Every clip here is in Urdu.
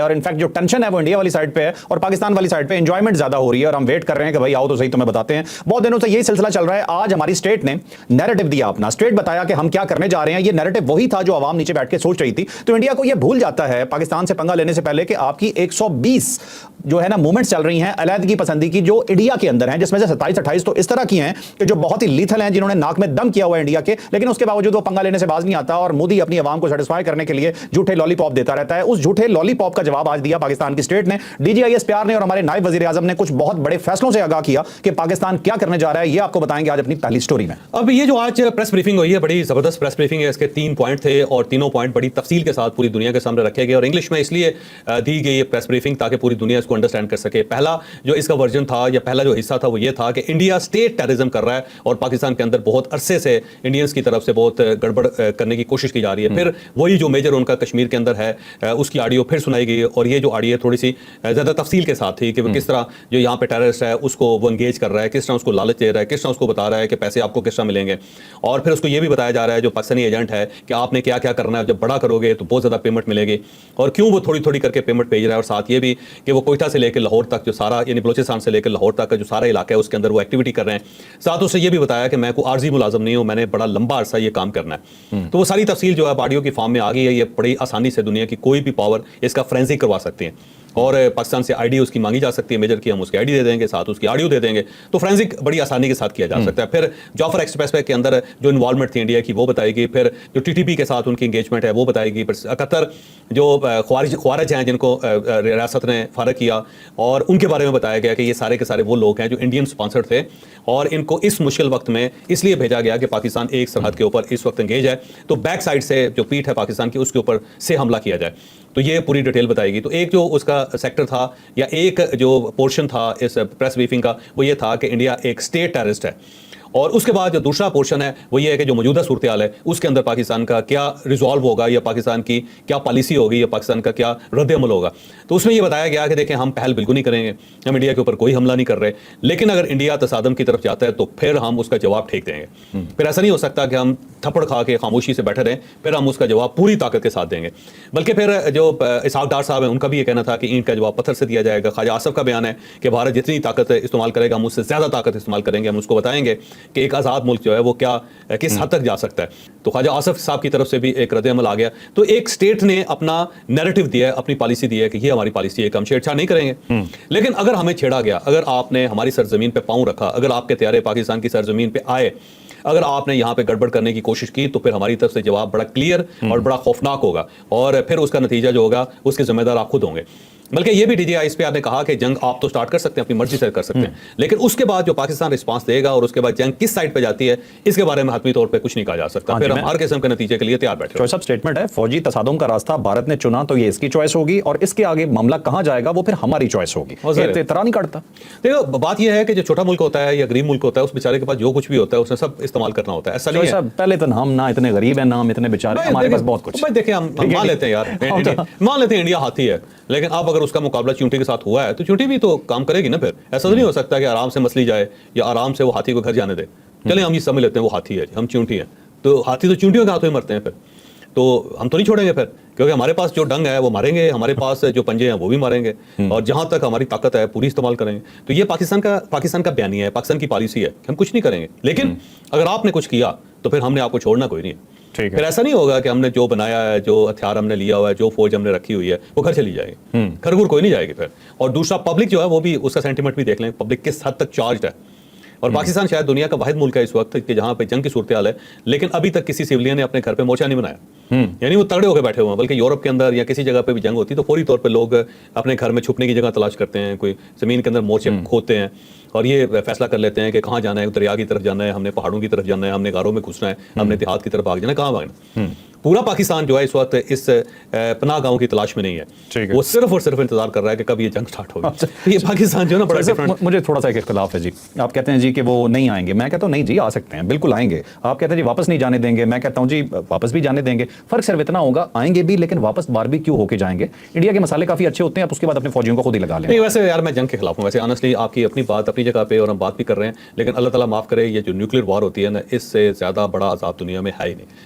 اور انفیکٹ جو ٹینشن ہے وہ انڈیا والی سائڈ پہ ہے اور پاکستان والی سائڈ پہ انجوائمنٹ زیادہ ہو رہی ہے اور ہم ویٹ کر رہے ہیں کہ بھائی آؤ تو صحیح تمہیں بتاتے ہیں. بہت دنوں سے یہی سلسلہ چل رہا ہے. آج ہماری اسٹیٹ نے نیریٹو دیا اپنا, اسٹیٹ بتایا کہ ہم کیا کرنے جا رہے ہیں. یہ نیریٹو وہی تھا جو عوام نیچے بیٹھ کے سوچ رہی تھی. تو انڈیا کو یہ بھول جاتا ہے پاکستان سے پنگا لینے سے پہلے کہ آپ کی 120 جو ہے نا موومنٹس چل رہی ہیں علیحدگی پسندی کی جو انڈیا کے اندر ہیں, جس میں سے 27-28 تو اس طرح کی ہیں کہ جو بہت ہی لیتھل ہیں, جنہوں نے ناک میں دم کیا ہوا ہے انڈیا کے, لیکن اس کے باوجود وہ پنگا لینے سے باز نہیں آتا اور مودی اپنی عوام کو سیٹسفائی کرنے کے لیے جھوٹے لالی پاپ دیتا رہتا ہے. اس جھوٹے لالی پاپ کا جواب آج دیا پاکستان کی اسٹیٹ نے. ڈی جی آئی ایس پیار نے اور ہمارے نائب وزیر اعظم نے کچھ بہت بڑے فیصلوں سے آگاہ کیا کہ پاکستان کیا کرنے جا رہا ہے. یہ آپ کو بتائیں گے آج اپنی پہلی سٹوری میں. اب یہ جو آج پریس بریفنگ ہوئی ہے بڑی زبردست پریس بریفنگ ہے. اس کے 3 پوائنٹ تھے اور تینوں پوائنٹ بڑی تفصیل کے ساتھ پوری دنیا کے سامنے رکھے گئے اور انگلش میں اس لیے دی گئی یہ پریس بریفنگ تاکہ پوری دنیا اس کو انڈرسٹینڈ کر سکے. پہلا جو اس کا ورژن تھا یا پہلا جو حصہ تھا وہ یہ تھا کہ انڈیا اسٹیٹ ٹیررزم کر رہا ہے اور پاکستان کے اندر بہت عرصے سے انڈینز کی طرف سے بہت گڑبڑ کرنے کی کوشش کی جا رہی ہے. پھر وہی جو میجر ان کا کشمیر کے اندر ہے اس کی آڈیو پھر سنائی گئی اور یہ جو آڈیو تھوڑی سی زیادہ تفصیل کے ساتھ تھی کہ وہ کس طرح جو یہاں پہ ٹیررسٹ ہے اس کو وہ انگیج کر رہا ہے, کس طرح اس کو لالچ دے رہا ہے, کس طرح اس کو بتا رہا ہے کہ پیسے آپ کو کس طرح ملیں گے. اور پھر اس کو یہ بھی بتایا جا رہا ہے جو پاکستانی ایجنٹ ہے کہ آپ نے کیا کیا کرنا ہے, جب بڑا کرو گے تو بہت زیادہ پیمنٹ ملے گی اور کیوں وہ تھوڑی تھوڑی کر کے پیمنٹ بھیج رہا ہے. اور ساتھ یہ بھی کہ وہ کوئٹہ سے لے کے لاہور تک جو سارا یعنی بلوچستان سے لے کے لاہور تک کا جو سارا علاقہ ہے اس کے اندر وہ ایکٹیویٹی کر رہے ہیں. ساتھ اسے یہ بھی بتایا کہ میں کوئی عارضی ملازم نہیں ہوں, میں نے بڑا لمبا عرصہ یہ کام کرنا ہے. تو وہ ساری تفصیل جو ہے آڈیو کی فارم میں آ گئی ہے. یہ بڑی آسانی سے دنیا کی کوئی بھی پاور اس کا فرینزک کروا سکتے ہیں اور پاکستان سے آئی ڈی اس کی مانگی جا سکتی ہے میجر کی, ہم اس کی آئی ڈی دے دیں گے, ساتھ اس کی آڈیو دے دیں گے. تو فرینزک بڑی آسانی کے ساتھ کیا جا سکتا ہے. پھر جعفر ایکسپریس وے کے اندر جو انوالومنٹ تھی انڈیا کی وہ بتائے گی. پھر جو ٹی ٹی پی کے ساتھ ان کی انگیجمنٹ ہے وہ بتائے گی. پھر 71 جو خوارج ہیں جن کو ریاست نے فارغ کیا اور ان کے بارے میں بتایا گیا کہ یہ سارے کے سارے وہ لوگ ہیں جو انڈین سپانسرڈ تھے اور ان کو اس مشکل وقت میں اس لیے بھیجا گیا کہ پاکستان ایک سرحد کے اوپر اس وقت انگیج ہے تو بیک سائڈ سے جو پیٹھ ہے پاکستان کی اس کے اوپر سے حملہ کیا جائے. تو یہ پوری ڈیٹیل بتائے گی. تو ایک جو اس کا سیکٹر تھا یا ایک جو پورشن تھا اس پریس بریفنگ کا وہ یہ تھا کہ انڈیا ایک اسٹیٹ ٹیررسٹ ہے. اور اس کے بعد جو دوسرا پورشن ہے وہ یہ ہے کہ جو موجودہ صورتحال ہے اس کے اندر پاکستان کا کیا ریزالو ہوگا یا پاکستان کی کیا پالیسی ہوگی یا پاکستان کا کیا رد عمل ہوگا. تو اس میں یہ بتایا گیا کہ دیکھیں ہم پہل بالکل نہیں کریں گے, ہم انڈیا کے اوپر کوئی حملہ نہیں کر رہے, لیکن اگر انڈیا تصادم کی طرف جاتا ہے تو پھر ہم اس کا جواب ٹھیک دیں گے. پھر ایسا نہیں ہو سکتا کہ ہم تھپڑ کھا کے خاموشی سے بیٹھے رہیں, پھر ہم اس کا جواب پوری طاقت کے ساتھ دیں گے. بلکہ پھر جو اسحاق ڈار صاحب ہیں ان کا بھی یہ کہنا تھا کہ اینٹ کا جواب پتھر سے دیا جائے گا. خواجہ آصف کا بیان ہے کہ بھارت جتنی طاقت استعمال کرے گا ہم اس سے زیادہ طاقت استعمال کریں گے, ہم اس کو بتائیں گے کہ ایک آزاد ملک جو ہے وہ کیا کس حد تک جا سکتا ہے. تو خواجہ آصف صاحب کی طرف سے بھی ایک رد عمل آ گیا. تو ایک اسٹیٹ نے اپنا نیریٹو دیا ہے, اپنی پالیسی دی ہے کہ یہ ہماری پالیسی ہے کہ ہم چھیڑ چھاڑ نہیں کریں گے. لیکن اگر ہمیں چھیڑا گیا, اگر آپ نے ہماری سرزمین پہ پاؤں رکھا, اگر آپ کے طیارے پاکستان کی سرزمین پہ آئے, اگر آپ نے یہاں پہ گڑبڑ کرنے کی کوشش کی تو پھر ہماری طرف سے جواب بڑا کلیئر اور بڑا خوفناک ہوگا اور پھر اس کا نتیجہ جو ہوگا اس کے ذمہ دار آپ خود ہوں گے. بلکہ یہ بھی D G I S P R نے کہا کہ جنگ آپ تو سٹارٹ کر سکتے ہیں, اپنی مرضی سے کر سکتے ہیں, لیکن اس کے بعد جو پاکستان رسپانس دے گا اور اس کے بعد جنگ کس سائڈ پہ جاتی ہے اس کے بارے میں حتمی طور پہ کچھ نہیں کہا جا سکتا. پھر ہم ہر قسم کے نتیجے کے لیے تیار بیٹھے. چوائس آف اسٹیٹمنٹ ہے, فوجی تصادم کا راستہ بھارت نے چنا تو یہ اس کی چوائس ہوگی اور اس کے آگے معاملہ کہاں جائے گا وہ پھر ہماری چوائس ہوگی. اعتراض نہیں کرتا. دیکھو بات یہ ہے کہ جو چھوٹا ملک ہوتا ہے یا غریب ملک ہوتا ہے اس بیچارے کے پاس جو کچھ بھی ہوتا ہے اس نے سب استعمال کرنا ہوتا ہے. ایسا نہیں ہے پہلے تو ہم نہ اتنے غریب ہیں نہ ہم اتنے بیچارے, ہمارے پاس بہت کچھ. دیکھیں ہم مان لیتے ہیں یار, مان لیتے ہیں انڈیا ہاتھی ہے, لیکن اب اگر اس کا مقابلہ چونٹی کے ساتھ ہوا ہے تو چونٹی بھی تو کام کرے گی نا. پھر ایسا تو نہیں ہو سکتا کہ آرام سے مسلی جائے یا آرام سے وہ ہاتھی کو گھر جانے دے. چلیں ہم یہ سمجھ لیتے ہیں وہ ہاتھی ہے, ہم چونٹی ہیں, تو ہاتھی تو چونٹیوں کے ہاتھوں ہی مرتے ہیں. پھر تو ہم تو نہیں چھوڑیں گے پھر, کیونکہ ہمارے پاس جو ڈنگ ہے وہ ماریں گے, ہمارے پاس جو پنجے ہیں وہ بھی ماریں گے اور جہاں تک ہماری طاقت ہے پوری استعمال کریں گے. تو یہ پاکستان کا بیانیہ ہے, پاکستان کی پالیسی ہے کہ ہم کچھ نہیں کریں گے, لیکن اگر آپ نے کچھ کیا تو پھر ہم نے آپ کو چھوڑنا کوئی نہیں ہے. پھر ایسا نہیں ہوگا کہ ہم نے جو بنایا ہے, جو ہتھیار ہم نے لیا ہوا ہے, جو فوج ہم نے رکھی ہوئی ہے وہ گھر چلی جائے گی, گھر گھر کوئی نہیں جائے گی پھر. اور دوسرا پبلک جو ہے وہ بھی اس کا سینٹیمنٹ بھی دیکھ لیں, پبلک کس حد تک چارجڈ ہے. اور پاکستان شاید دنیا کا واحد ملک ہے اس وقت کہ جہاں پہ جنگ کی صورتحال ہے, لیکن ابھی تک کسی سیولین نے اپنے گھر پہ مورچہ نہیں بنایا. یعنی وہ تگڑے ہو کے بیٹھے ہوئے ہیں. بلکہ یورپ کے اندر یا کسی جگہ پہ بھی جنگ ہوتی ہے تو فوری طور پہ لوگ اپنے گھر میں چھپنے کی جگہ تلاش کرتے ہیں, کوئی زمین کے اندر مورچے کھودتے ہیں اور یہ فیصلہ کر لیتے ہیں کہ کہاں جانا ہے, دریا کی طرف جانا ہے, ہم نے پہاڑوں کی طرف جانا ہے, ہم نے غاروں میں گھسنا ہے, ہم نے دیہات کی طرف بھاگ جانا ہے, کہاں بھاگنا. پورا پاکستان جو ہے اس وقت اس پناہ گاہوں کی تلاش میں نہیں ہے, وہ صرف اور صرف انتظار کر رہا ہے کہ کب یہ جنگ سٹارٹ ہوگی. یہ پاکستان جو ہے نا بڑا ڈفرنٹ. مجھے تھوڑا سا ایک اختلاف ہے جی. آپ کہتے ہیں جی کہ وہ نہیں آئیں گے, میں کہتا ہوں نہیں جی آ سکتے ہیں, بالکل آئیں گے. آپ کہتے ہیں جی واپس نہیں جانے دیں گے, میں کہتا ہوں جی واپس بھی جانے دیں گے. فرق صرف اتنا ہوگا آئیں گے بھی لیکن واپس بار بھی کیوں ہو کے جائیں گے. انڈیا کے مسالے کافی اچھے ہوتے ہیں, آپ اس کے بعد اپنے فوجیوں کو خود ہی لگا لیں. نہیں ویسے یار میں جنگ کے خلاف ہوں. ویسے آنیسٹلی آپ کی اپنی بات اپنی جگہ پہ اور ہم بات بھی کر رہے ہیں, لیکن اللہ تعالیٰ معاف کرے یہ جو نیوکلیئر وار ہوتی ہے نا اس سے زیادہ بڑا عذاب دنیا میں ہے ہی نہیں.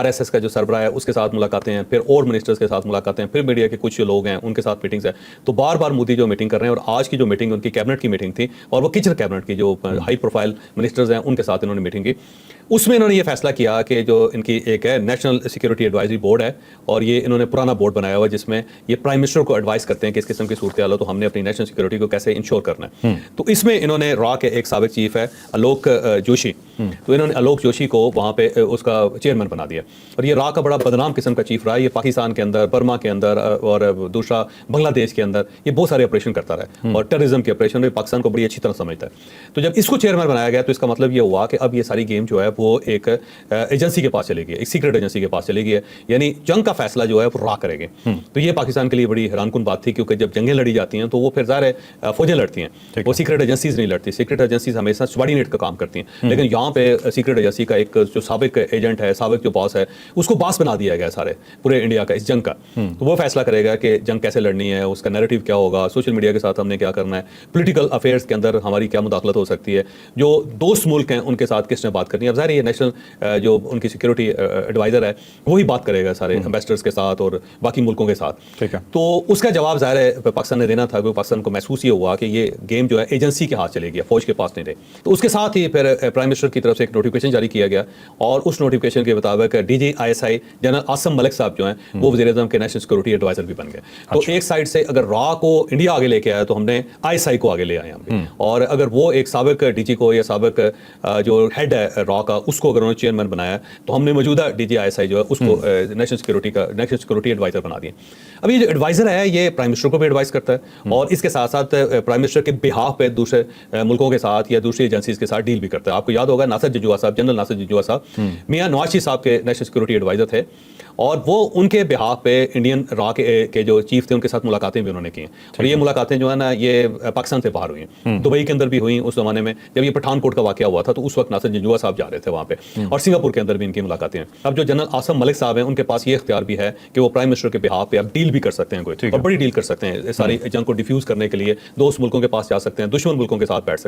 RSS فورسز کا جو سربراہ ہے اس کے ساتھ ملاقاتیں ہیں, پھر اور منسٹرز کے ساتھ ملاقاتیں ہیں, پھر میڈیا کے کچھ لوگ ہیں ان کے ساتھ میٹنگز ہیں. تو بار بار مودی جو میٹنگ کر رہے ہیں, اور آج کی جو میٹنگ ان کی کیبنٹ کی میٹنگ تھی, اور وہ کچن کیبنٹ کی جو ہائی پروفائل منسٹرز ہیں ان کے ساتھ انہوں نے میٹنگ کی. اس میں انہوں نے یہ فیصلہ کیا کہ جو ان کی ایک ہے نیشنل سیکورٹی ایڈوائزری بورڈ ہے, اور یہ انہوں نے پرانا بورڈ بنایا ہوا ہے جس میں یہ پرائم منسٹر کو ایڈوائز کرتے ہیں کہ اس قسم کی صورتحال ہو تو ہم نے اپنی نیشنل سیکورٹی کو کیسے انشور کرنا ہے. تو اس میں انہوں نے را کے ایک سابق چیف ہے آلوک جوشی, تو انہوں نے آلوک جوشی کو وہاں پہ اس کا چیئرمین بنا دیا. اور یہ را کا بڑا بدنام قسم کا چیف رہا ہے, یہ پاکستان کے اندر, برما کے اندر, اور دوسرا بنگلہ دیش کے اندر یہ بہت سارے آپریشن کرتا رہا ہے, اور ٹیررزم کے آپریشن پاکستان کو بڑی اچھی طرح سمجھتا ہے. تو جب اس کو چیئرمین بنایا گیا تو اس کا مطلب یہ ہوا کہ اب یہ ساری گیم جو ہے وہ ایک ایجنسی کے پاس چلے گی, ایک سیکرٹ ایجنسی کے پاس چلے گی, یعنی جنگ کا فیصلہ جو ہے وہ را کرے گی. تو یہ پاکستان کے لیے بڑی حیران کن بات تھی, کیونکہ جب جنگیں لڑی جاتی ہیں تو وہ پھر ظاہر ہے فوجیں لڑتی ہیں, وہ سیکرٹ ایجنسیز نہیں لڑتی. سیکرٹ ایجنسیز ہمیشہ سبارڈینیٹ کا کام کرتی ہیں, لیکن یہاں پہ سیکرٹ ایجنسی کا ایک جو سابق ایجنٹ ہے, سابق جو باس ہے, اس کو باس بنا دیا گیا سارے پورے انڈیا کا اس جنگ کا. تو وہ فیصلہ کرے گا کہ جنگ کیسے لڑنی ہے, اس کا نیریٹو کیا ہوگا, سوشل میڈیا کے ساتھ ہم نے کیا کرنا ہے, پولیٹیکل افیئرس کے اندر ہماری کیا مداخلت ہو سکتی ہے, جو دوست ملک ہیں ان کے ساتھ کس نے بات کرنی ہے. اب ظاہر یہ نیشنل جو ان کی سیکورٹی ایڈوائزر ہے وہی بات کرے گا سارے امبیسڈرز کے ساتھ اور باقی ملکوں کے ساتھ. تو اس کا جواب ظاہر ہے پاکستان نے دینا تھا, کیونکہ پاکستان کو محسوس یہ ہوا کہ یہ گیم جو ہے ایجنسی کے ہاتھ چلے گیا, فوج کے پاس نہیں رہے. تو اس کے ساتھ ہی پھر پرائم منسٹر کی طرف سے ایک نوٹیفکیشن جاری کیا گیا, اور اس نوٹیفکیشن کے مطابق DGISI جنرل عاصم ملک صاحب جو ہیں وہ وزیر اعظم کے نیشنل سیکورٹی ایڈوائزر بھی بن گئے. تو ایک سائڈ سے اگر را کو انڈیا آگے لے کے آیا تو ہم نے ISI کو آگے لے آئے ہم بھی, اور اگر وہ ایک سابق DG کو یا سابق جو ہیڈ ہے را کا اس کو اگر انہوں نے چیئرمین بنایا تو ہم نے موجودہ DGISI جو ہے اس کو نیشنل سیکورٹی ایڈوائزر بنا دیا. اب یہ جو ایڈوائزر ہے یہ پرائم منسٹر کو بھی ایڈوائز کرتا ہے, اور اس کے ساتھ ساتھ پرائم منسٹر کے بہاف پہ دوسرے ملکوں کے ساتھ یا دوسری ایجنسیز کے ساتھ ڈیل بھی کرتا ہے. آپ کو یاد ہوگا ناصر جنجوعہ صاحب, جنرل ناصر جنجوعہ صاحب میاں نواز شریف صاحب کے نیشنل سیکورٹی ایڈوائزر تھے, اور وہ ان کے بہاف پہ انڈین را کے جو چیف تھے ان کے ساتھ ملاقاتیں بھی انہوں نے کی ہیں. اور یہ ملاقاتیں جو ہے نا یہ پاکستان سے باہر ہوئی ہیں, دبئی کے اندر بھی ہوئی اس زمانے میں جب یہ پٹھان کوٹ کا واقعہ ہوا تھا, تو اس وقت ناصر جنجوعہ صاحب جا رہے تھے وہاں پہ, اور سنگاپور کے اندر بھی ان کی ملاقاتیں ہیں. اب جو جنرل عاصم ملک صاحب ہیں ان کے پاس یہ اختیار بھی ہے کہ وہ پرائم منسٹر کے بہاف پہ اب ڈیل بھی کر سکتے ہیں, کوئی اور بڑی ڈیل کر سکتے ہیں, ساری جنگ کو ڈیفیوز کرنے کے لیے دوست ملکوں کے پاس جا سکتے ہیں, دشمن ملکوں کے ساتھ بیٹھ سکتے ہیں.